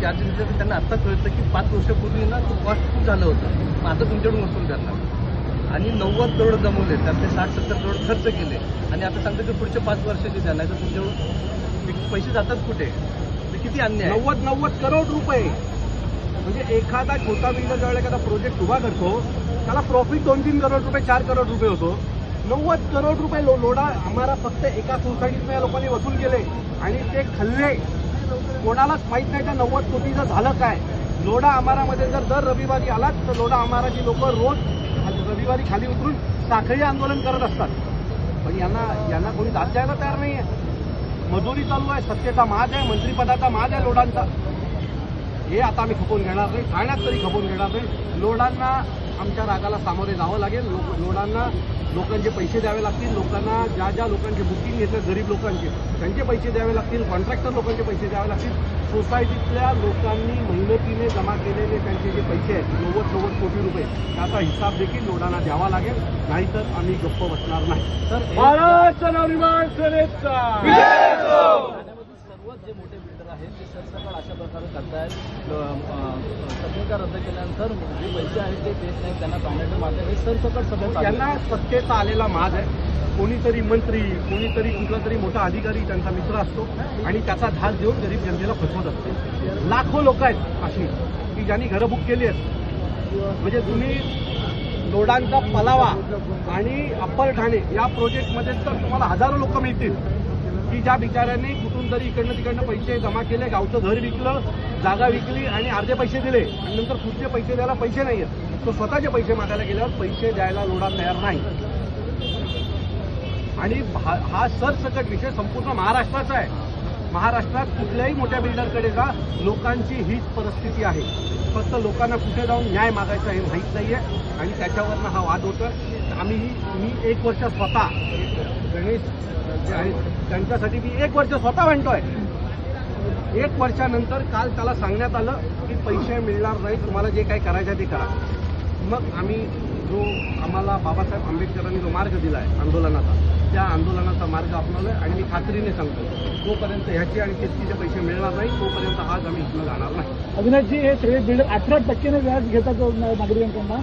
Charges घेतले तर त्यांना आता कळतं की 5 वर्षापूर्वी ना तो कॉस्ट खूप झालं होतं, मग आता तुमच्याकडून वसूल करणार. आणि 90 करोड जमवले, त्यातले 60-70 करोड खर्च केले आणि आता सांगतो की पुढच्या 5 वर्षाचे द्या, नाही तर तुमच्यावर पैसे जातात कुठे? ते किती अन्याय. 90 करोड रुपये. म्हणजे एखादा छोटा बिल्डर ज्यावेळेला एखादा प्रोजेक्ट उभा करतो त्याला प्रॉफिट 2-3 करोड रुपये 4 करोड रुपये होतो. 90 करोड रुपये लोडा आम्हाला फक्त एका सोसायटीतल्या या लोकांनी वसूल केले आणि ते खाल्ले. कोणालाच माहीत नाही त्या 90 कोटीचं झालं काय. लोढा आमारामध्ये जर दर रविवारी आलात तर लोढा आमाराची लोक रोज रविवारी खाली उतरून साखळी आंदोलन करत असतात. पण यांना कोणी दाद द्यायला तयार नाही आहे. मजुरी चालू आहे, सत्तेचा माज आहे, मंत्रिपदाचा माज आहे लोढांचा. हे आता आम्ही खपवून घेणार नाही, ठाण्यात तरी खपवून घेणार नाही. लोढांना आमच्या रागाला सामोरे जावं लागेल. लोढांना लोकांचे पैसे द्यावे लागतील. लोकांना ज्या लोकांचे बुकिंग घेतले गरीब लोकांचे त्यांचे पैसे द्यावे लागतील. कॉन्ट्रॅक्टर लोकांचे पैसे द्यावे लागतील. सोसायटीतल्या लोकांनी मेहनतीने जमा केलेले त्यांचे जे पैसे आहेत 90 कोटी रुपये त्याचा हिसाब देखील लोढांना द्यावा लागेल, नाहीतर आम्ही गप्प बसणार नाही. महाराष्ट्र नवनिर्माण सेनेचा सर्वच जे मोठे बिल्डर आहेत ते सरसकट अशा प्रकारे करतायत. सभ्यता रद्द केल्यानंतर जे पैसे आहेत ते देत नाहीत, त्यांना पॅनल्टी मारतात. हे सरसकट सभ्य यांना सत्तेचा आलेला माज आहे. कोणीतरी मंत्री, कोणीतरी कुठला तरी मोठा अधिकारी त्यांचा मित्र असतो आणि त्याचा धाक देऊन गरीब जनतेला फसवत असतो. लाखो लोक आहेत अशी की ज्यांनी घरं बुक केली आहेत. म्हणजे तुम्ही लोढांचा पलावा आणि अप्पर ठाणे या प्रोजेक्टमध्ये तर तुम्हाला हजारो लोक मिळतील की ज्या बिचाऱ्यांनी कुठून तरी इकडनं तिकडनं पैसे जमा केले, गावचं घर विकलं, जागा विकली आणि अर्धे पैसे दिले आणि नंतर पुढचे पैसे द्यायला पैसे नाही आहेत. तो स्वतःचे पैसे मागायला गेल्यावर पैसे द्यायला लोढा तयार नाही. आणि हा सरसकट विषय संपूर्ण महाराष्ट्राचा आहे. महाराष्ट्रात कुठल्याही मोठ्या बिल्डरकडे जा, लोकांची हीच परिस्थिती आहे. फक्त लोकांना कुठे जाऊन न्याय मागायचा हे माहीत नाही आहे आणि त्याच्यावरनं हा वाद होतोय. मी 1 वर्ष स्वतः गणेश जे आहेत त्यांच्यासाठी मी 1 वर्ष स्वतः म्हणतोय. 1 वर्षानंतर काल त्याला सांगण्यात आलं की पैसे मिळणार नाही, तुम्हाला जे काही करायचं ते करा. मग आम्ही जो आम्हाला बाबासाहेब आंबेडकरांनी जो मार्ग दिला आहे आंदोलनाचा, त्या आंदोलनाचा मार्ग अपनावलाय आणि मी खात्रीने सांगतो जोपर्यंत ह्याची आणि तितकीचे पैसे मिळणार नाही तोपर्यंत आज आम्ही इथनं जाणार नाही. अविनाशजी, हे सगळे बिल्डर 18% व्याज घेतात नागरिकांकडून.